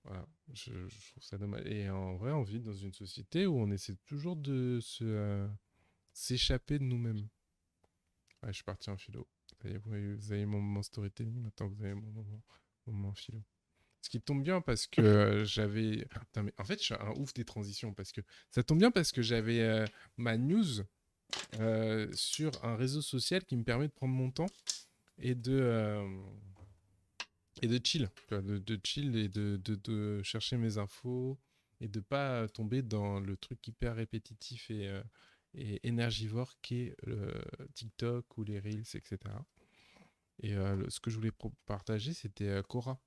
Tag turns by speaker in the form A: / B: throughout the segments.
A: Voilà, je trouve ça dommage. Et en vrai, on vit dans une société où on essaie toujours de s'échapper de nous-mêmes. Ouais, je suis parti en philo. Ça y est, vous avez mon moment storytelling, maintenant vous avez mon moment philo. Ce qui tombe bien parce que j'avais. Putain, mais en fait, je suis un ouf des transitions parce que ça tombe bien parce que j'avais ma news sur un réseau social qui me permet de prendre mon temps et de chill. Tu vois, de chill et de chercher mes infos et de pas tomber dans le truc hyper répétitif et énergivore qu'est le TikTok ou les Reels, etc. Et ce que je voulais partager, c'était Cora.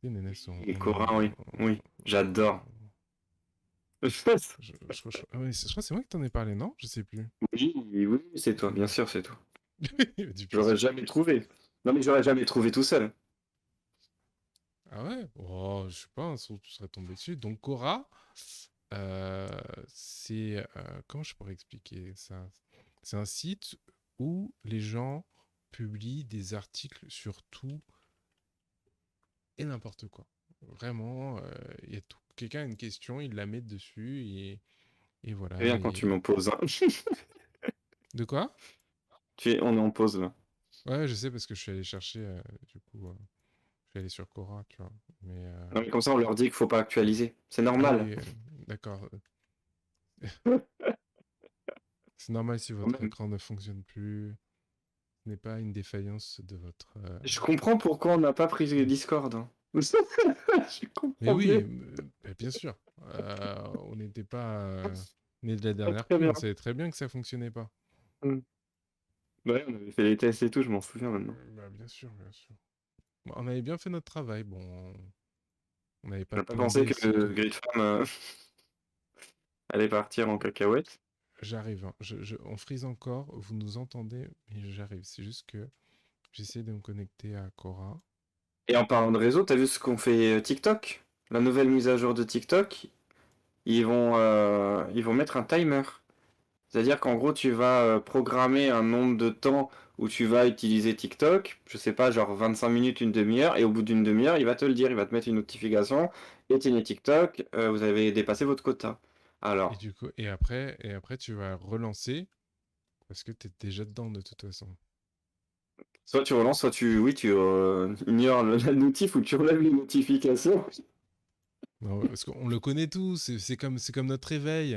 A: Les Nénès,
B: Et Cora, oui. Oui, j'adore.
A: oui, je crois que c'est moi qui t'en ai parlé, non? Je sais plus.
B: Oui, oui, c'est toi, bien sûr, c'est toi.
A: Il m'a dit bien
B: J'aurais
A: sûr.
B: jamais trouvé. Non, mais j'aurais jamais trouvé tout seul.
A: Ah ouais? Oh, je sais pas, un jour, tu serais tombé dessus. Donc Cora, euh, c'est... comment je pourrais expliquer ça? C'est un site où les gens publient des articles sur tout et n'importe quoi. Vraiment, il y a tout. Quelqu'un a une question, il la met dessus et
B: C'est
A: voilà.
B: bien quand tu m'en poses, hein.
A: De quoi?
B: On est en pause, là.
A: Ouais, je sais parce que je suis allé chercher, du coup, je suis allé sur Quora, tu vois. Mais,
B: Non, mais comme ça, on leur dit qu'il faut pas actualiser. C'est
A: ah
B: normal.
A: oui, d'accord. C'est normal si
B: Quand
A: votre
B: même.
A: écran ne fonctionne plus. Ce n'est pas une défaillance de votre.
B: Je comprends pourquoi on n'a pas pris Discord, hein. Je
A: Mais
B: comprends
A: oui,
B: mieux.
A: bah, bien sûr. On n'était pas nés de la
B: Ah,
A: dernière
B: très
A: pluie.
B: bien.
A: On savait très bien que ça fonctionnait pas.
B: Mm. Ouais, on avait fait les tests et tout, je m'en souviens maintenant.
A: Bah, bien sûr, bien sûr. Bon, on avait bien fait notre travail. Bon, on n'avait pas
B: On n'a pas pensé
A: plombé le
B: que
A: site.
B: Grid Farm allait partir en cacahuète.
A: J'arrive, hein. On frise encore. Vous nous entendez, mais j'arrive. C'est juste que j'essaie de me connecter à Quora.
B: Et en parlant de réseau, t'as vu ce qu'on fait TikTok? La nouvelle mise à jour de TikTok, ils vont mettre un timer. C'est-à-dire qu'en gros, tu vas programmer un nombre de temps où tu vas utiliser TikTok, je sais pas, genre 25 minutes, une demi-heure, et au bout d'une demi-heure, il va te le dire, il va te mettre une notification, éteignez TikTok, vous avez dépassé votre quota.
A: Et
B: Alors,
A: du coup, et après, tu vas relancer parce que tu es déjà dedans de toute façon.
B: soit tu relances, soit oui, tu ignores la notif ou tu relèves les notifications.
A: Non, parce qu'on le connaît tous, c'est comme notre réveil.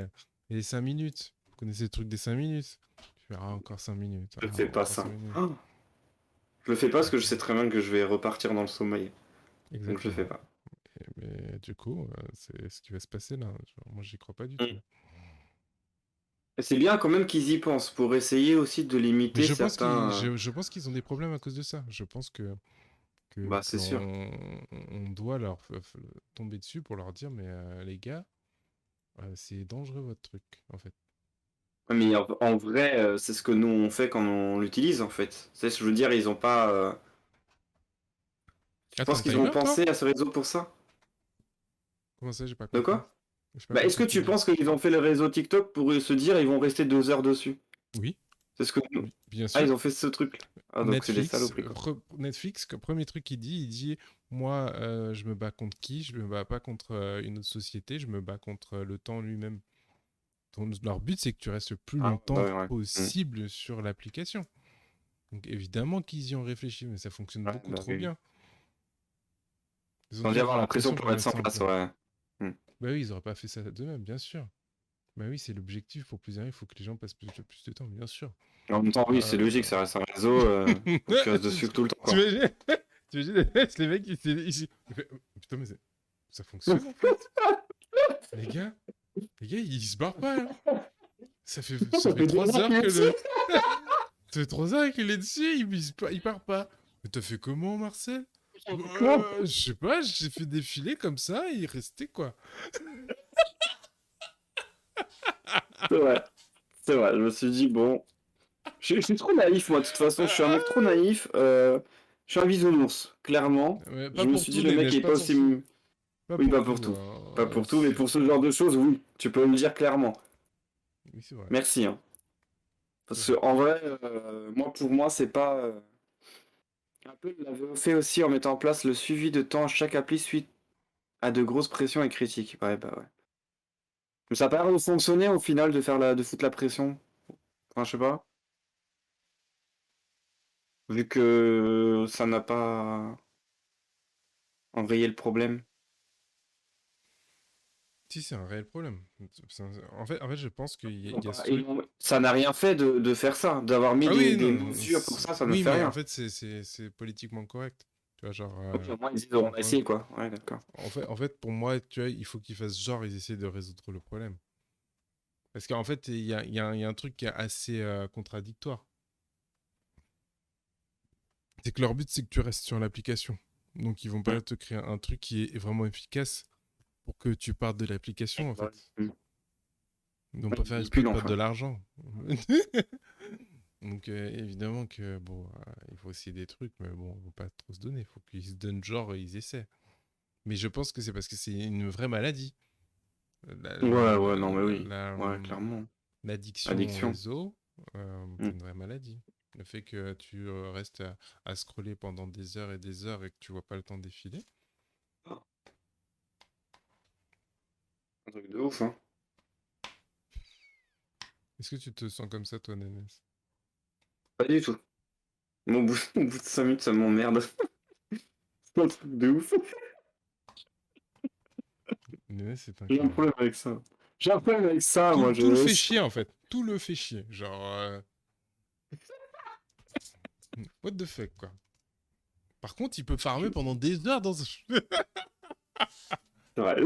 A: Et les 5 minutes. Vous connaissez le truc des 5 minutes? Tu verras encore 5 minutes.
B: Je ne
A: Ah,
B: fais pas
A: encore 5
B: ça.
A: minutes.
B: Oh, je le fais pas parce que je
A: Ok,
B: sais très bien que je vais repartir dans le sommeil. Donc je le fais
A: exactement.
B: pas.
A: Mais du coup, c'est ce qui va se passer là. Genre, moi, j'y crois pas du
B: Mm.
A: tout.
B: Et c'est bien quand même qu'ils y pensent pour essayer aussi de
A: Mais
B: limiter certains.
A: je pense qu'ils ont des problèmes à cause de ça. Je pense
B: Bah c'est sûr.
A: qu'on doit leur tomber dessus pour leur dire, mais les gars, c'est dangereux votre truc, en fait.
B: Mais en vrai, c'est ce que nous on fait quand on l'utilise en fait. C'est ce que je veux dire, ils ont pas. Je
A: Ah, t'as
B: pense
A: un
B: qu'ils ont
A: timer, toi?
B: pensé à ce réseau pour ça.
A: Comment ça, j'ai pas
B: De
A: compris?
B: quoi?
A: J'ai pas
B: Bah est-ce
A: compris
B: que
A: ce que tu
B: tu
A: dis.
B: penses qu'ils ont fait le réseau TikTok pour se dire ils vont rester 2 heures dessus?
A: Oui,
B: C'est ce que nous.
A: bien
B: Ah
A: sûr.
B: ils ont fait ce truc. Ah donc c'est des
A: Netflix,
B: saloperies quoi.
A: Netflix, premier truc qu'il dit, moi, je me bats contre qui? Je me bats pas contre une autre société, je me bats contre le temps lui-même. Donc, leur but, c'est que tu restes le plus
B: Ah bah
A: longtemps
B: ouais. Mm.
A: possible sur l'application. Donc évidemment qu'ils y ont réfléchi, mais ça fonctionne
B: Ouais,
A: beaucoup
B: bah
A: trop
B: oui, oui.
A: bien. Ils ont
B: Ils ont
A: dû
B: dû
A: avoir
B: avoir
A: la
B: la pression
A: pression
B: pour
A: pour
B: mettre
A: mettre
B: ça en
A: ça en
B: place,
A: place.
B: ouais. Mm.
A: Bah oui, ils n'auraient pas fait ça d'eux-mêmes, bien sûr. Bah oui, c'est l'objectif pour plus il faut que les gens passent plus de temps, bien sûr.
B: En même temps, oui, c'est
A: Euh...
B: logique, ça reste un réseau, faut que tu restes dessus tout le temps quoi.
A: T'imagines T'imagines les mecs, ils fait, putain, mais ça fonctionne en fait. Les gars, ils se barrent pas là. Ça
B: Ça
A: fait
B: fait 2
A: 3
B: ans qu'il
A: heures
B: est
A: que
B: dessus.
A: le. Ça fait 3 heures qu'il est dessus, il part pas. Mais t'as fait comment, Marcel?
B: Quoi?
A: Je sais pas, j'ai fait défiler comme ça et il restait quoi.
B: C'est vrai, c'est vrai. Je me suis dit, bon, je suis trop naïf, moi, de toute façon, je suis un mec trop naïf. Je suis un bisounours, clairement.
A: Pas
B: Je me
A: pour
B: suis dit,
A: tout,
B: le mec
A: Nénès,
B: est
A: pas
B: pas
A: pour
B: aussi.
A: tout. Pas
B: Oui,
A: pour
B: pas pour
A: tout.
B: tout. Pas pour tout, mais
A: C'est-
B: pour ce genre de choses, oui. Tu peux me le dire clairement.
A: Oui, c'est vrai.
B: Merci, hein.
A: C'est
B: Parce que
A: vrai.
B: en vrai, moi, pour moi, c'est pas. Un peu, il l'avait fait aussi en mettant en place le suivi de temps à chaque appli suite. À de grosses pressions et critiques. Ouais, bah ouais. Mais ça a pas l'air de fonctionner au final de foutre la pression. Enfin, je sais pas. Vu que ça n'a pas enrayé le problème.
A: Si, c'est un réel problème. En fait, je pense qu'il y a ce truc.
B: Ça n'a rien fait de faire ça. D'avoir mis
A: Ah oui,
B: des
A: non, non,
B: mesures pour ça ne
A: oui,
B: fait
A: mais en
B: rien.
A: fait, c'est politiquement correct. Tu vois, genre,
B: Ok, au moins ils disent on a
A: enfin,
B: essayé quoi. Ouais, d'accord.
A: en fait, pour moi, tu vois, il faut qu'ils fassent genre, ils essaient de résoudre le problème. Parce qu'en fait, il y a un truc qui est assez contradictoire. C'est que leur but, c'est que tu restes sur l'application. Donc, ils vont
B: Mm.
A: pas te créer un truc qui est vraiment efficace pour que tu partes de l'application, en
B: Ouais.
A: fait.
B: Mm.
A: Ils vont
B: Ouais,
A: pas
B: ils
A: faire exprès de
B: manipulent
A: perdre de
B: enfin.
A: l'argent. Donc, évidemment que, bon, il faut essayer des trucs, mais bon, il faut pas trop se donner. Il faut qu'ils se donnent genre et ils essaient. Mais je pense que c'est parce que c'est une vraie maladie.
B: Ouais, ouais, non mais oui.
A: La,
B: Ouais, clairement.
A: l'addiction au
B: Addiction.
A: réseau, c'est
B: Mm.
A: une vraie maladie. Le fait que tu restes à scroller pendant des heures et des heures et que tu vois pas le temps défiler.
B: Un truc de ouf, hein.
A: Est-ce que tu te sens comme ça, toi, Nénès?
B: Pas du tout. Moi, au bout de 5 minutes, ça m'emmerde. C'est un truc de ouf.
A: Nénès, c'est un
B: J'ai un
A: connard.
B: problème avec ça. J'ai un problème avec ça, moi,
A: Tout le
B: je...
A: fait chier, en fait. Tout le fait chier. Genre, what the fuck, quoi. Par contre, il peut farmer pendant des heures dans ce...
B: C'est vrai.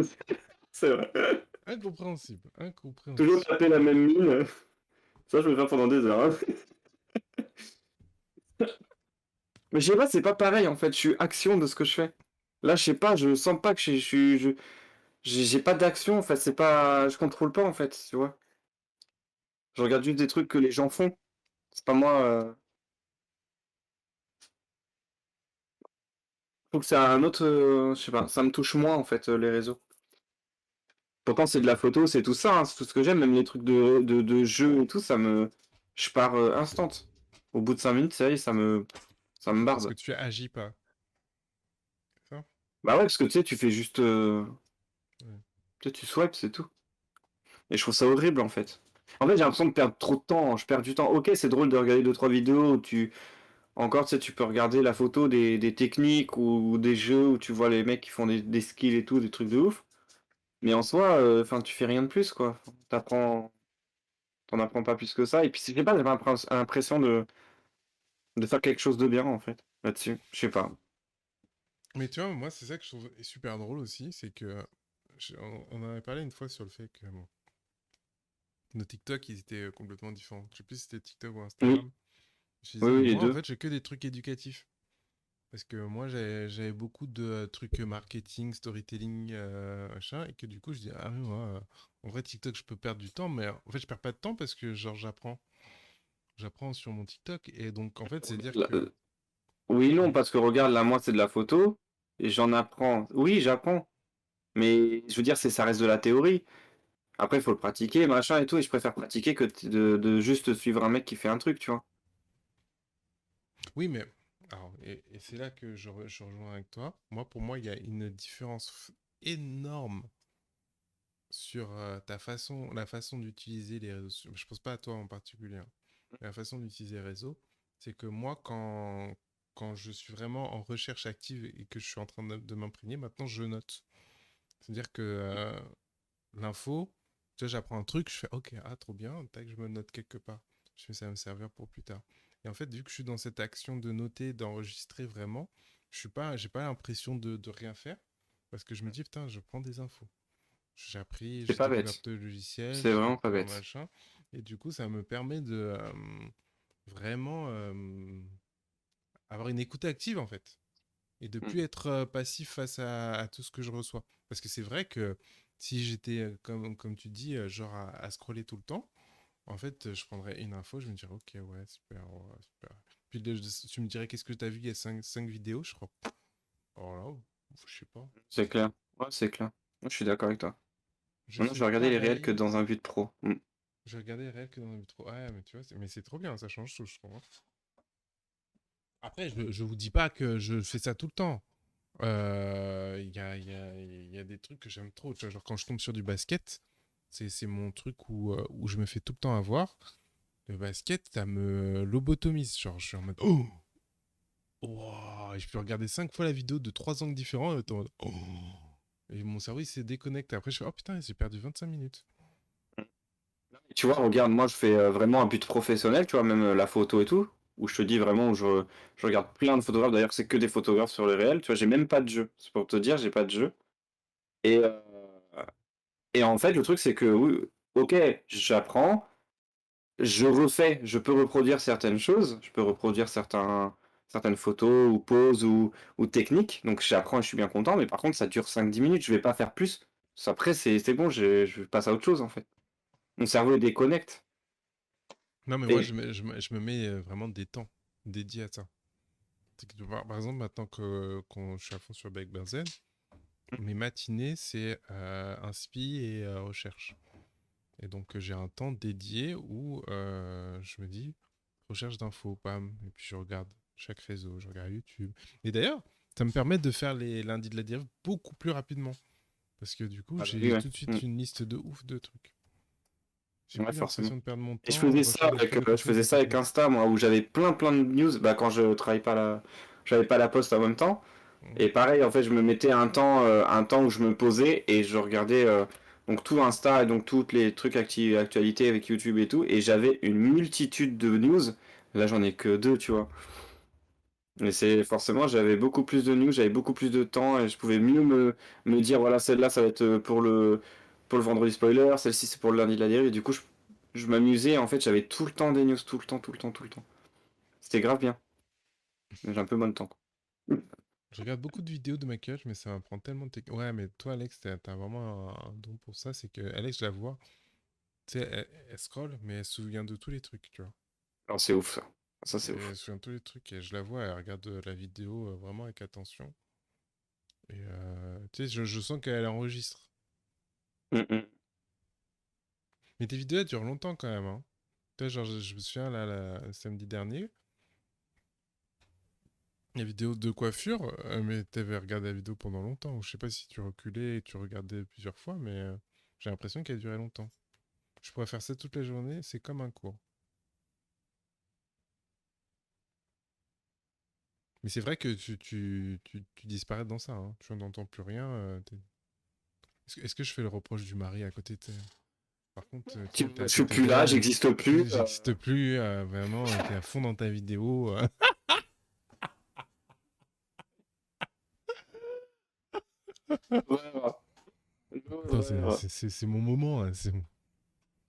B: C'est vrai.
A: Incompréhensible.
B: Toujours
A: Incompréhensible.
B: taper la même mine. Ça, je peux le faire pendant des heures, hein. Mais je sais pas, c'est pas pareil, en fait. Je suis action de ce que je fais. Là, je sais pas, je sens pas que j'ai pas d'action, en fait. C'est pas... Je contrôle pas, en fait, tu vois. Je regarde juste des trucs que les gens font. C'est pas moi... Faut que c'est un autre... je sais pas, ça me touche moins, en fait, les réseaux. Pourtant, c'est de la photo, c'est tout ça, hein, c'est tout ce que j'aime, même les trucs de jeu et tout, ça me... Je pars instant. Au bout de 5 minutes, ça y est, ça me
A: Parce que
B: barbe.
A: tu agis pas. C'est ça?
B: Bah ouais, parce que tu sais, tu fais juste...
A: Ouais.
B: tu sais, tu swipes, c'est tout. Et je trouve ça horrible, en fait. En fait, j'ai l'impression de perdre trop de temps, je perds du temps. Ok, c'est drôle de regarder deux trois vidéos où tu... Encore, tu sais, tu peux regarder la photo des techniques ou des jeux où tu vois les mecs qui font des skills et tout, des trucs de ouf. Mais en soi, enfin, tu fais rien de plus, quoi. T'apprends... T'en apprends pas plus que ça. Et puis, je sais pas, j'ai pas l'impression de faire quelque chose de bien, en fait, là-dessus. Je sais pas.
A: Mais tu vois, moi, c'est ça que je trouve super drôle aussi, c'est que on en avait parlé une fois sur le fait que bon, nos TikTok, ils étaient complètement différents. Je sais plus si c'était TikTok ou
B: Oui,
A: Instagram. Je
B: oui,
A: disais,
B: oui,
A: mais
B: les
A: moi, en
B: deux.
A: fait, j'ai que des trucs éducatifs. Parce que moi, j'avais beaucoup de trucs marketing, storytelling, machin, et que du coup, je dis, ah oui, moi, en vrai, TikTok, je peux perdre du temps, mais en fait, je perds pas de temps parce que, genre, j'apprends. J'apprends sur mon TikTok, et donc, en fait, c'est dire
B: Là,
A: que...
B: oui, non,
A: Hmm.
B: parce que regarde, là, moi, c'est de la photo, et j'en apprends. Oui, j'apprends. Mais je veux dire, ça reste de la théorie. Après, il faut le pratiquer, machin et tout, et je préfère pratiquer que de juste suivre un mec qui fait un truc, tu vois.
A: Oui, mais... Alors, et c'est là que je rejoins avec toi. Moi, pour moi, il y a une différence énorme sur la façon d'utiliser les réseaux sociaux. Je pense pas à toi en particulier, hein, mais la façon d'utiliser les réseaux, c'est que moi, quand je suis vraiment en recherche active et que je suis en train de m'imprégner, maintenant je note. C'est-à-dire que l'info, tu vois, j'apprends un truc, je fais ok, ah trop bien, tac, je me le note quelque part. Je fais ça va me servir pour plus tard. Et en fait, vu que je suis dans cette action de noter, d'enregistrer vraiment, j'ai pas l'impression de rien faire parce que je me dis putain, je prends des infos. J'ai appris,
B: C'est
A: j'ai
B: pas
A: découvert
B: bête.
A: le logiciel,
B: C'est
A: j'ai
B: vraiment pas
A: découvert
B: bête.
A: machin. Et du coup, ça me permet de vraiment avoir une écoute active, en fait. Et de
B: Mm.
A: plus être passif face à tout ce que je reçois. Parce que c'est vrai que si j'étais, comme tu dis, genre à scroller tout le temps, en fait, je prendrais une info, je me dirais, ok, ouais, super. Puis tu me dirais, qu'est-ce que tu as vu il y a 5 vidéos, je crois. Oh là, je sais pas.
B: C'est clair. Ouais, c'est clair. Moi, je suis d'accord avec toi.
A: Je
B: Maintenant, je
A: fais
B: vais regarder les réels que
A: pareil.
B: dans un but pro. Mm.
A: Je regardais les réels que dans le métro. Ouais, mais tu vois, mais c'est trop bien, ça change tout, je trouve, hein. Après, je vous dis pas que je fais ça tout le temps. Il y a des trucs que j'aime trop. Tu vois, genre quand je tombe sur du basket, c'est mon truc où je me fais tout le temps avoir. Le basket, ça me lobotomise. Genre, je suis en mode oh, wow, et je peux regarder 5 fois la vidéo de 3 angles différents. Et, oh, et mon cerveau il se déconnecte. Après, je fais oh putain, j'ai perdu 25 minutes.
B: Tu vois, regarde, moi je fais vraiment un but professionnel, tu vois, même la photo et tout, où je te dis vraiment, je regarde plein de photographes, d'ailleurs c'est que des photographes sur les réels, tu vois, j'ai même pas de jeu, c'est pour te dire, j'ai pas de jeu. Et, euh, et en fait, le truc c'est que, oui, ok, j'apprends, je refais, je peux reproduire certaines choses, je peux reproduire certaines photos ou poses ou techniques, donc j'apprends et je suis bien content, mais par contre ça dure 5-10 minutes, je vais pas faire plus. Après c'est bon, je passe à autre chose en fait. Mon cerveau il déconnecte.
A: Non, mais moi,
B: Et
A: je me mets vraiment des temps dédiés à ça. C'est que, par exemple, maintenant que je suis à fond sur Beck Benzen, mes matinées, c'est inspi et recherche. Et donc, j'ai un temps dédié où je me dis recherche d'infos, pam, et puis je regarde chaque réseau, je regarde YouTube. Et d'ailleurs, ça me permet de faire les lundis de la dérive beaucoup plus rapidement. Parce que du coup,
B: ah bah oui,
A: j'ai
B: ouais.
A: tout de suite une liste de ouf de trucs. J'ai
B: Ouais,
A: plus
B: forcément.
A: l'impression de perdre mon
B: Et
A: temps à rechercher des trucs de
B: je
A: contenu
B: faisais
A: d'un
B: ça avec
A: côté.
B: Insta, moi, où j'avais plein de news, bah, quand je travaillais pas j'avais pas la poste en même temps.
A: Mm.
B: Et pareil, en fait, je me mettais un temps où je me posais et je regardais donc tout Insta et donc toutes les trucs actualités avec YouTube et tout. Et j'avais une multitude de news. Là, j'en ai que deux, tu vois. Et c'est forcément, j'avais beaucoup plus de news, j'avais beaucoup plus de temps et je pouvais mieux me dire, voilà, celle-là, ça va être pour le vendredi spoiler, celle-ci, c'est pour le lundi de la dérive. Et du coup, je m'amusais, en fait, j'avais tout le temps des news, tout le temps, tout le temps, tout le temps. C'était grave bien. Mais j'ai un peu moins de temps, quoi.
A: Je regarde beaucoup de vidéos de maquillage, mais ça me prend tellement de technique. Ouais, mais toi, Alex, t'as vraiment un don pour ça. C'est que Alex, je la vois, tu sais, elle scrolle, mais elle se souvient de tous les trucs, tu vois.
B: Alors, c'est ouf, ça. Ça, c'est
A: Et
B: ouf.
A: elle se souvient de tous les trucs. Et je la vois, elle regarde la vidéo vraiment avec attention. Et tu sais, je sens qu'elle enregistre.
B: Mm, mm.
A: Mais tes vidéos, elles durent longtemps quand même, hein. Tu sais, genre, je me souviens, là, samedi dernier, la vidéo de coiffure, mais t'avais regardé la vidéo pendant longtemps. Ou je sais pas si tu reculais et tu regardais plusieurs fois, mais j'ai l'impression qu'elle durait longtemps. Je pourrais faire ça toute la journée, c'est comme un cours. Mais c'est vrai que tu disparais dans ça, hein. Tu n'entends plus rien. Est-ce que je fais le reproche du mari à côté Par contre, tu sais,
B: Je
A: t'as
B: suis
A: ta
B: plus là,
A: gueule,
B: j'existe plus.
A: j'existe plus, vraiment, t'es à fond dans ta vidéo.
B: Ouais, ouais,
A: Putain,
B: ouais, ouais.
A: c'est mon moment, hein,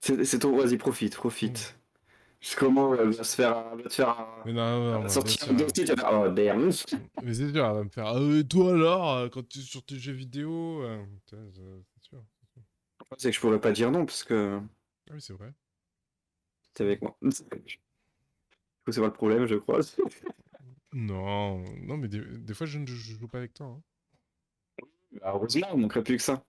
B: C'est ton, vas-y, profite,
A: Mm.
B: profite. Juste comment elle elle va te faire
A: Mais non,
B: elle
A: non,
B: va
A: non, bien
B: sortir
A: sûr.
B: un dossier, tu vas faire, oh damn.
A: Mais c'est sûr, elle va me faire «Ah, et toi alors, quand tu es sur tes jeux vidéo Putain, c'est sûr.
B: C'est que je pourrais pas dire non parce que
A: Ah oui, c'est vrai.
B: t'es
A: C'est vrai.
B: avec moi. Du coup, c'est pas le problème, je crois.
A: Non, non, mais des fois, je joue pas avec toi, hein.
B: Bah, heureusement, on manquerait plus que ça.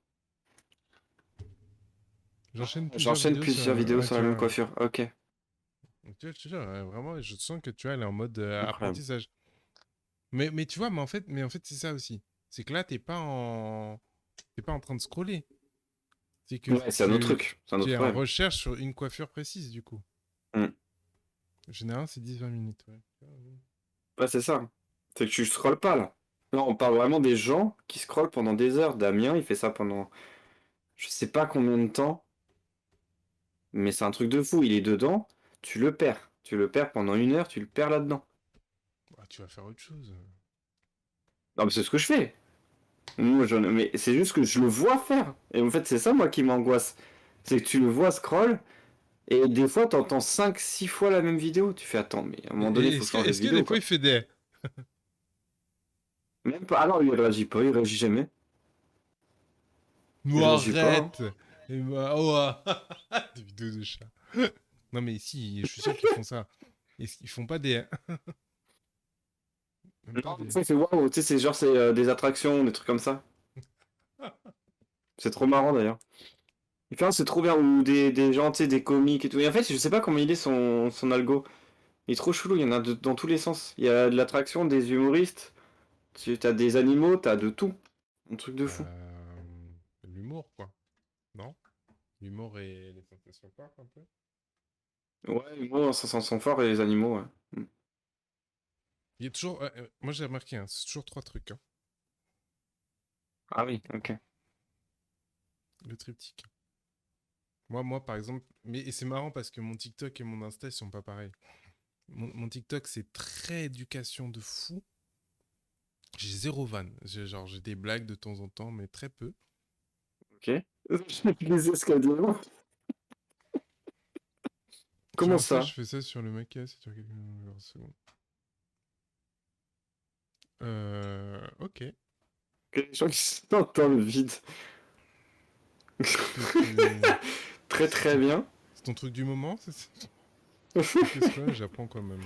A: J'enchaîne plusieurs
B: J'enchaîne
A: vidéos sur.
B: plusieurs vidéos
A: Ouais,
B: sur
A: tu
B: la même
A: vois.
B: coiffure. Ok,
A: Donc, tu vois, je te jure, vraiment, je sens que tu vois, elle est en mode
B: incroyable.
A: apprentissage. Mais tu vois, mais en fait, c'est ça aussi. C'est que là, t'es pas en train de scroller. C'est que
B: Ouais, c'est un autre truc, c'est un
A: tu
B: autre
A: es en
B: problème.
A: recherche sur une coiffure précise, du coup.
B: Hmm.
A: En général, c'est 10-20 minutes, ouais.
B: Ouais, c'est ça. C'est que tu scrolles pas là. Non, on parle vraiment des gens qui scrollent pendant des heures. Damien, il fait ça pendant je sais pas combien de temps, mais c'est un truc de fou. Il est dedans, tu le perds. Tu le perds pendant 1 heure, tu le perds là-dedans.
A: Bah, tu vas faire autre chose.
B: Non, mais c'est ce que je fais. Moi, mais c'est juste que je le vois faire. Et en fait, c'est ça, moi, qui m'angoisse. C'est que tu le vois scroll, et des fois, t'entends 5-6 fois la même vidéo. Tu fais, attends, mais à un moment donné, il faut
A: Est-ce que,
B: changer de
A: est-ce que des
B: vidéo,
A: fois,
B: quoi.
A: il fait des.
B: Même pas. Ah non, il réagit pas, il réagit jamais. Il
A: Nous
B: réagit pas, hein.
A: arrête Et bah, oh, ah. Des vidéos de chats. Non, mais si, je suis sûr qu'ils font ça. Ils font pas des. Même pas
B: Non, des
A: des.
B: fois, il fait waouh, tu sais, c'est genre, c'est des attractions, des trucs comme ça. C'est trop marrant, d'ailleurs. Il fait, ah, c'est trop bien, ou des gens, tu sais, des comiques et tout. Et en fait, je sais pas comment il est son algo. Il est trop chelou, il y en a dans tous les sens. Il y a de l'attraction, des humoristes. Tu as des animaux, t'as de tout. Un truc de fou.
A: L'humour, quoi. Non? L'humour et les sensations fortes, un peu?
B: Ouais, moi, ça sent son fort et les animaux, ouais. Mm.
A: Il y a toujours... moi, j'ai remarqué, hein, c'est toujours 3 trucs, hein.
B: Ah oui, ok.
A: Le triptyque. Moi, par exemple... Et c'est marrant parce que mon TikTok et mon Insta, ils sont pas pareils. Mon TikTok, c'est très éducation de fou. J'ai zéro vanne. J'ai des blagues de temps en temps, mais très peu.
B: Ok. Les escaliers. Comment
A: Genre ça, je
B: ça?
A: fais ça sur le maquette, c'est sur quelques secondes. Ok.
B: Que les gens qui sont dans le vide. Très
A: C'est
B: très
A: ton...
B: bien.
A: c'est ton truc du moment, c'est ça? Ok, c'est pas mal, j'apprends quand même.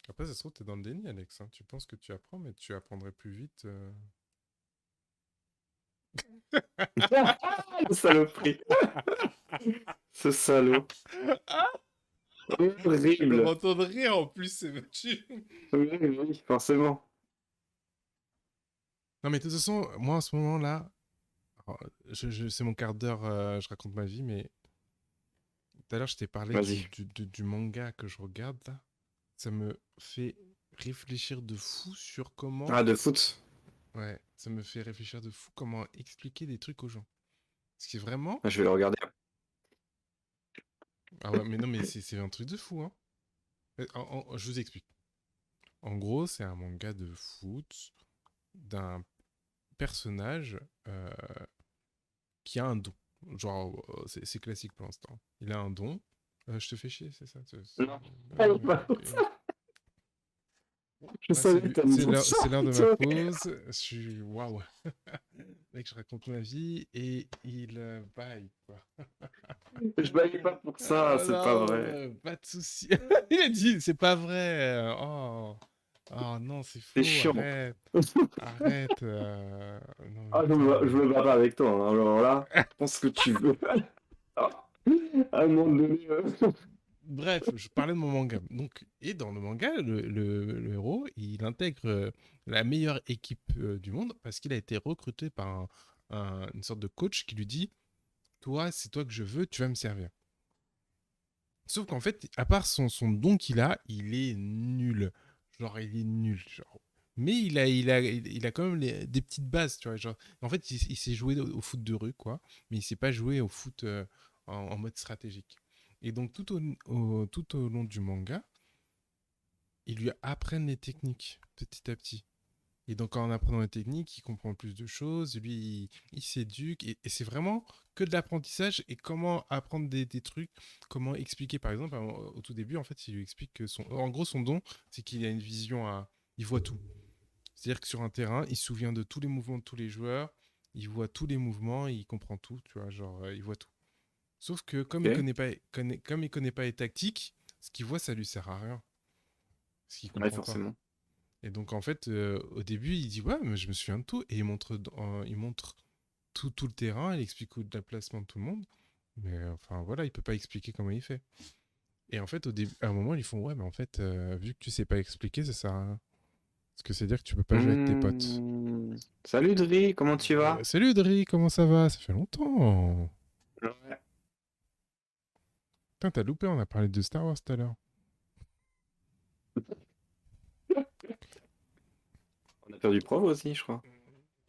A: Après, ça se trouve, t'es dans le déni, Alex, hein. Tu penses que tu apprends, mais tu apprendrais plus vite.
B: Le saloperie. Ce salaud.
A: Je
B: Horrible.
A: m'entends de rire en plus, c'est tu.
B: Oui, oui, forcément.
A: Non, mais de toute façon, moi en ce moment-là, alors, c'est mon quart d'heure, je raconte ma vie, mais tout à l'heure, je t'ai parlé
B: Vas-y.
A: du manga que je regarde là. Ça me fait réfléchir de fou sur comment.
B: Ah, de foot.
A: Ouais, ça me fait réfléchir de fou comment expliquer des trucs aux gens. Ce qui est vraiment.
B: Je vais le regarder.
A: Ah ouais, mais non, mais c'est un truc de fou, hein. Je vous explique. En gros, c'est un manga de foot d'un personnage qui a un don. Genre, c'est classique pour l'instant. Il a un don. Je te fais chier, c'est ça?
B: Non.
A: Ah,
B: Allez,
A: ok,
B: bah,
A: ok.
B: je
A: Là,
B: savais que t'allais dire ça.
A: c'est l'heure de
B: Tu
A: ma
B: vois.
A: pause. Je suis... Waouh. Mec, je raconte ma vie et il baille, quoi.
B: Je baille pas pour ça, c'est pas
A: Non,
B: vrai.
A: pas de souci. Il a dit, c'est pas vrai. Oh. Oh non, c'est
B: C'est
A: faux,
B: chiant.
A: arrête. Arrête. Non, mais
B: Ah,
A: putain.
B: je me bats pas avec toi, hein. Alors là, pense ce que tu veux. Ah, à un moment donné,
A: Bref, je parlais de mon manga. Donc, et dans le manga, le héros, il intègre la meilleure équipe du monde parce qu'il a été recruté par une sorte de coach qui lui dit, toi, c'est toi que je veux, tu vas me servir. Sauf qu'en fait, à part son don qu'il a, il est nul. Genre, il est nul. Genre. Mais il a quand même des petites bases, tu vois. Genre, en fait, il s'est joué au foot de rue, quoi. Mais il s'est pas joué au foot en mode stratégique. Et donc, tout au long du manga, ils lui apprennent les techniques, petit à petit. Et donc, en apprenant les techniques, il comprend plus de choses, lui, il s'éduque, et c'est vraiment que de l'apprentissage et comment apprendre des trucs, comment expliquer, par exemple, au tout début, en fait, il lui explique que en gros, son don, c'est qu'il a une vision il voit tout. C'est-à-dire que sur un terrain, il se souvient de tous les mouvements de tous les joueurs, il voit tous les mouvements, il comprend tout, tu vois, genre, il voit tout. Sauf que
B: ok.
A: comme il connaît pas les tactiques, ce qu'il voit, ça lui sert à rien, parce qu'il
B: Ouais,
A: comprend pas.
B: forcément.
A: Et donc, en fait, au début, il dit, ouais, mais je me souviens de tout. Et il montre tout le terrain, il explique le placement de tout le monde. Mais enfin, voilà, il peut pas expliquer comment il fait. Et en fait, à un moment, ils font, ouais, mais en fait, vu que tu sais pas expliquer, ça sert à rien. Parce que c'est dire que tu peux pas jouer avec tes potes.
B: Salut Dri, comment tu vas?
A: Salut, Dri, comment ça va? Ça fait longtemps.
B: Ouais.
A: Putain, t'as loupé, on a parlé de Star Wars tout à l'heure.
B: On a perdu prof aussi, je crois.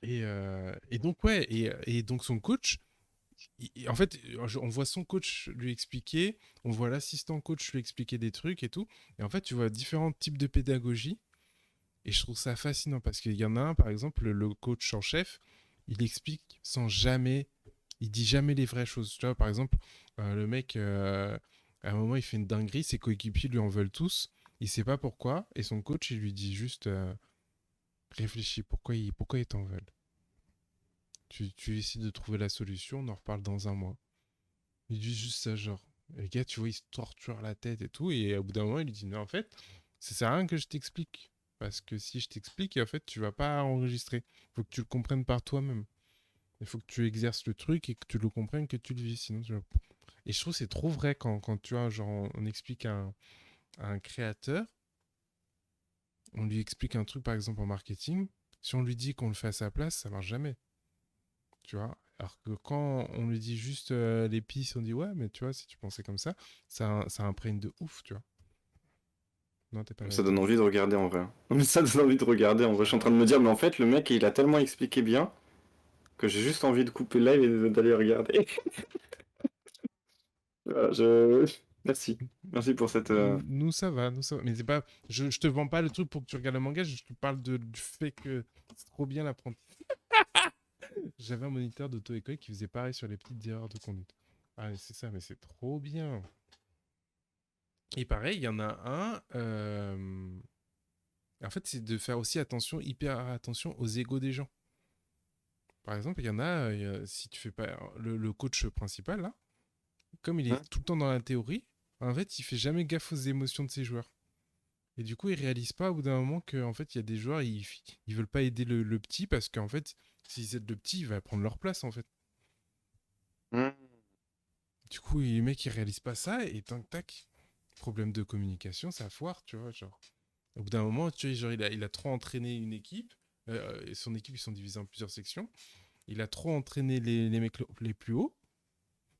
A: Et donc, ouais, et donc son coach, en fait, on voit son coach lui expliquer, on voit l'assistant coach lui expliquer des trucs et tout. Et en fait, tu vois différents types de pédagogie. Et je trouve ça fascinant parce qu'il y en a un, par exemple, le coach en chef, il explique sans jamais, il dit jamais les vraies choses. Tu vois, par exemple, le mec, à un moment, il fait une dinguerie, ses coéquipiers lui en veulent tous, il sait pas pourquoi, et son coach, il lui dit juste, réfléchis, pourquoi ils t'en veulent. Tu essaies de trouver la solution, on en reparle dans un mois. Il dit juste ça, genre, les gars, tu vois, il se torture la tête et tout, et au bout d'un moment, il lui dit, mais en fait, ça sert à rien que je t'explique. Parce que si je t'explique, en fait, tu vas pas enregistrer. Il faut que tu le comprennes par toi-même. Il faut que tu exerces le truc et que tu le comprennes, que tu le vis. Sinon, tu vas... Et je trouve que c'est trop vrai quand tu vois, genre, on explique à un créateur On lui explique un truc, par exemple, en marketing. Si on lui dit qu'on le fait à sa place, ça marche jamais. Tu vois. Alors que quand on lui dit juste les pistes, on dit ouais, mais tu vois, si tu pensais comme ça imprègne de ouf, tu vois. Non, t'es pas
B: Ça donne
A: d'accord.
B: envie de regarder en vrai. Mais ça donne envie de regarder en vrai. Je suis en train de me dire, mais en fait, le mec, il a tellement expliqué bien que j'ai juste envie de couper le live et d'aller regarder. Voilà, Merci. Merci pour cette.
A: Nous, ça va, nous, ça va. Mais c'est pas. Je te vends pas le truc pour que tu regardes le manga, je te parle du fait que c'est trop bien l'apprentissage. J'avais un moniteur d'auto-école qui faisait pareil sur les petites erreurs de conduite. Ah, mais c'est ça, mais c'est trop bien. Et pareil, il y en a un. En fait, c'est de faire aussi attention, hyper attention aux égos des gens. Par exemple, il y en a, si tu fais pas. Le coach principal, là, comme il
B: Hein.
A: est tout le temps dans la théorie, en fait, il fait jamais gaffe aux émotions de ses joueurs. Et du coup, il réalise pas au bout d'un moment qu'en fait, il y a des joueurs, ils veulent pas aider le petit parce qu'en fait, s'ils aident le petit, il va prendre leur place, en fait.
B: Hmm.
A: Du coup, les mecs, ils réalisent pas ça et tac, tac, problème de communication, ça foire, tu vois, genre. Au bout d'un moment, tu vois, genre, il a trop entraîné une équipe. Et son équipe, ils sont divisés en plusieurs sections. Il a trop entraîné les mecs les plus hauts,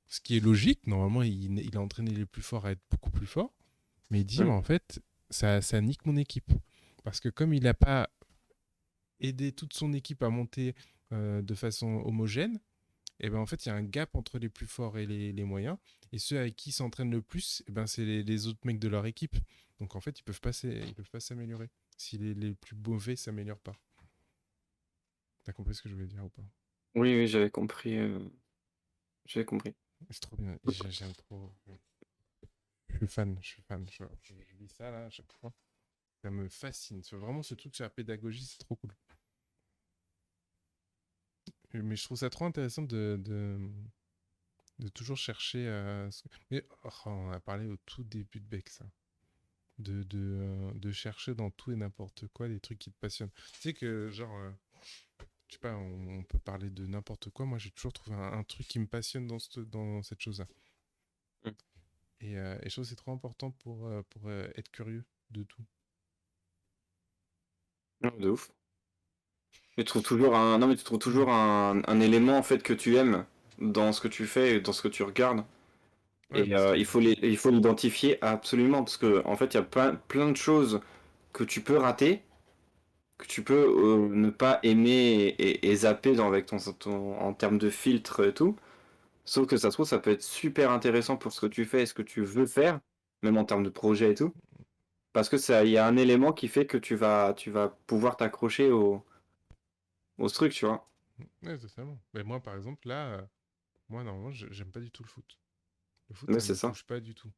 A: ce qui est logique. Normalement, il a entraîné les plus forts à être beaucoup plus forts. Mais il dit, mais
B: Hmm.
A: en fait, ça nique mon équipe. Parce que comme il n'a pas aidé toute son équipe à monter de façon homogène, et ben en fait, il y a un gap entre les plus forts et les moyens. Et ceux avec qui s'entraînent le plus, et ben c'est les autres mecs de leur équipe. Donc en fait, ils peuvent pas s'améliorer. Si les plus mauvais s'améliorent pas. T'as compris ce que je voulais dire ou pas?
B: Oui, oui, j'avais compris. J'avais compris.
A: C'est trop bien. J'aime trop. Je suis fan. Je suis fan. Je lis ça là à chaque fois. Ça me fascine. C'est vraiment ce truc sur la pédagogie, c'est trop cool. Mais je trouve ça trop intéressant de toujours chercher à. Mais oh, on a parlé au tout début de Beck, ça. De chercher dans tout et n'importe quoi des trucs qui te passionnent. Tu sais que, genre, je sais pas, on peut parler de n'importe quoi. Moi, j'ai toujours trouvé un truc qui me passionne dans cette chose-là.
B: Hmm.
A: Et je trouve que c'est trop important pour être curieux de tout.
B: Non, de ouf. Mais tu trouves toujours un. Non, mais tu trouves toujours un élément en fait que tu aimes dans ce que tu fais et dans ce que tu regardes.
A: Ouais,
B: Et
A: mais c'est.
B: il faut l'identifier absolument parce que en fait, il y a plein de choses que tu peux rater, que tu peux ne pas aimer et zapper avec en termes de filtre et tout. Sauf que ça se trouve, ça peut être super intéressant pour ce que tu fais et ce que tu veux faire, même en termes de projet et tout. Parce que ça, il y a un élément qui fait que tu vas pouvoir t'accrocher au truc, tu vois.
A: Ouais, totalement. Mais moi, par exemple, là, moi, normalement, j'aime pas du tout le foot. Le foot,
B: Mais
A: ça
B: c'est
A: me
B: ça.
A: touche pas du tout.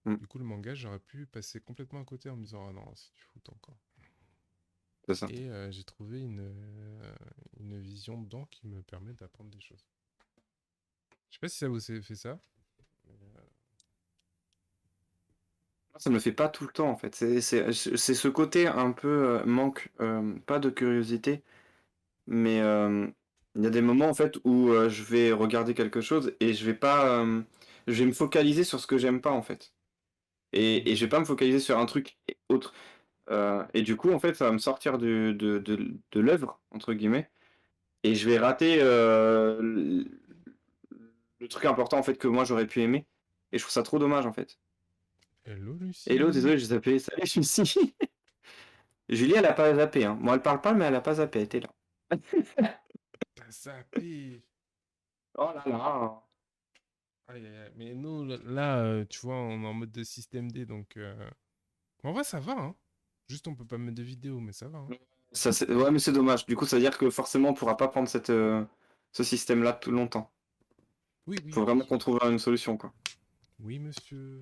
B: Mm,
A: Du coup, le manga, j'aurais pu passer complètement à côté en me disant, ah non, c'est du foot encore.
B: c'est ça.
A: Et j'ai trouvé une vision dedans qui me permet d'apprendre des choses. Je sais pas si ça vous a fait ça.
B: Ça me le fait pas tout le temps en fait. C'est ce côté un peu manque, pas de curiosité, mais il y a des moments en fait où je vais regarder quelque chose et je vais pas, je vais me focaliser sur ce que j'aime pas en fait. Et je vais
A: Hmm.
B: pas me focaliser sur un truc autre. Et du coup en fait ça va me sortir de l'œuvre entre guillemets et je vais rater le truc important en fait que moi j'aurais pu aimer. Et je trouve ça trop dommage en fait.
A: Hello,
B: Hello,
A: Lucie.
B: désolé, j'ai zappé. Salut, je suis ici. Julie, elle a pas zappé, hein. Moi, elle parle pas, mais elle a pas zappé, elle était là.
A: T'as zappé.
B: Oh là là.
A: Aïe, aïe, aïe. Mais nous, là, tu vois, on est en mode de système D, donc. En vrai, ça va, hein. Juste, on peut pas mettre de vidéo, mais ça va, hein.
B: Ouais, mais c'est dommage. Du coup, ça veut dire que forcément, on pourra pas prendre ce système-là tout longtemps.
A: Oui, oui,
B: Faut vraiment
A: oui.
B: qu'on trouve une solution, quoi.
A: Oui, monsieur.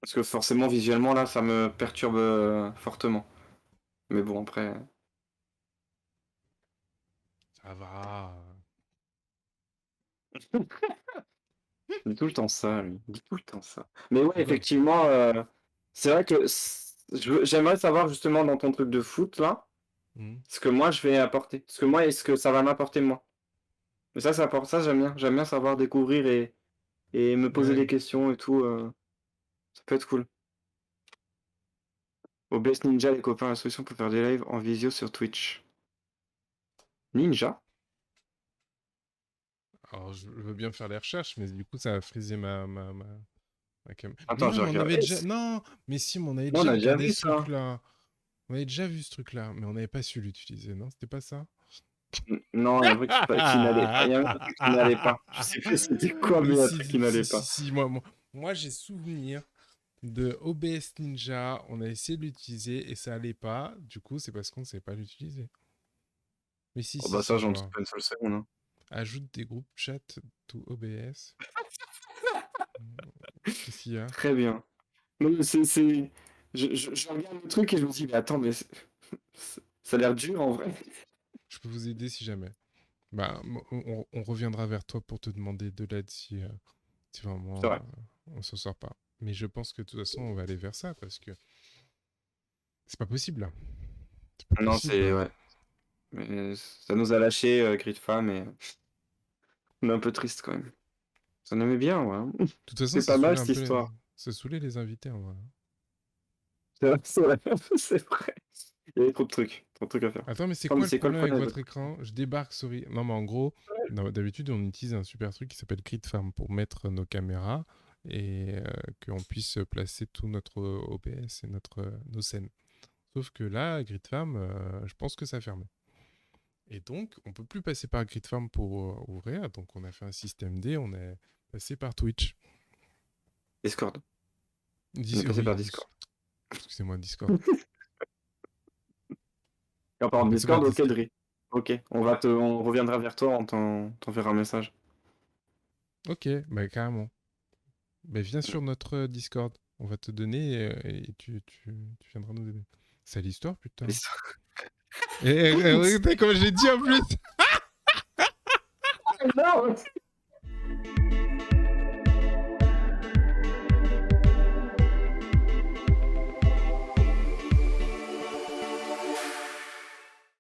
B: Parce que forcément, visuellement, là, ça me perturbe fortement. Mais bon, après.
A: Ça va.
B: Il dit tout le temps ça, lui. Il dit tout le temps ça. Mais ouais,
A: De quoi?
B: effectivement, c'est vrai que j'aimerais savoir justement dans ton truc de foot, là,
A: Hmm.
B: ce que moi je vais apporter. Ce que moi, est-ce que ça va m'apporter moi. Mais ça apporte ça, j'aime bien. J'aime bien savoir découvrir et me poser
A: Ouais.
B: des questions et tout. Ça peut être cool. OBS Ninja, les copains, la solution pour faire des lives en visio sur Twitch. Ninja?
A: Alors, je veux bien faire les recherches, mais du coup, ça a frisé ma Mais
B: Attends,
A: non,
B: je
A: mais on
B: regarde.
A: avait déjà... Non, mais si, mais on avait
B: Non, on
A: déjà
B: a déjà
A: regardé
B: vu
A: ce
B: ça.
A: truc-là. On avait déjà vu ce truc-là, mais on n'avait pas su l'utiliser, non? C'était pas ça?
B: Non, il y a un truc qui n'allait pas. Il y a un truc qui n'allait pas. Je sais plus c'était quoi, mais il y a un
A: Si,
B: truc qui
A: si, si,
B: n'allait
A: si,
B: pas.
A: si, moi j'ai souvenir de OBS Ninja, on a essayé de l'utiliser et ça allait pas, du coup c'est parce qu'on ne savait pas l'utiliser. Mais si,
B: Oh
A: si,
B: bah ça,
A: si, je
B: j'en doute
A: vois.
B: pas une seule seconde. Hein.
A: Ajoute des groupes chat to OBS. Qu'est-ce qu'il y a?
B: Très bien. Non, mais je regarde le truc et je me dis, mais attends, mais ça a l'air dur en vrai.
A: Je peux vous aider si jamais. Bah, on reviendra vers toi pour te demander de l'aide si
B: C'est
A: vraiment
B: vrai.
A: on s'en sort pas. Mais je pense que de toute façon on va aller vers ça parce que c'est pas possible là. C'est pas
B: Non,
A: possible.
B: c'est... Ouais. Mais ça nous a lâché, Grid Fam, et on est un peu triste quand même. Ça aimait bien, ouais. Hein.
A: De toute façon,
B: C'est
A: ça
B: pas mal
A: saoulait un
B: cette
A: peu
B: histoire.
A: ça saoulait les invités en vrai.
B: C'est vrai, c'est vrai. Il y avait trop de trucs. Trop de trucs à faire.
A: Attends, mais c'est
B: Attends, mais
A: quoi le
B: c'est quoi le
A: problème avec
B: problème
A: votre
B: avec
A: écran? Je débarque, sorry. Non, mais en gros, d'habitude, on utilise un super truc qui s'appelle Grid Farm pour mettre nos caméras et qu'on puisse placer tout notre OBS et nos scènes. Sauf que là, Grid Farm, je pense que ça a fermé. Et donc, on peut plus passer par Grid Farm pour ouvrir. Donc, on a fait un système D, on est passé par Twitch.
B: Discord? On est passé par
A: Oui,
B: Discord.
A: excusez-moi, Discord.
B: Et en
A: On
B: parlant
A: est
B: de
A: passé par
B: Discord, ok,
A: Discord.
B: Dri. Ok, on reviendra vers toi, on t'enverra un message.
A: Ok, bah carrément. Bah, viens sur notre Discord. On va te donner et tu viendras nous aider. C'est l'histoire, putain. Et regarde comme je l'ai dit en plus.
B: Non!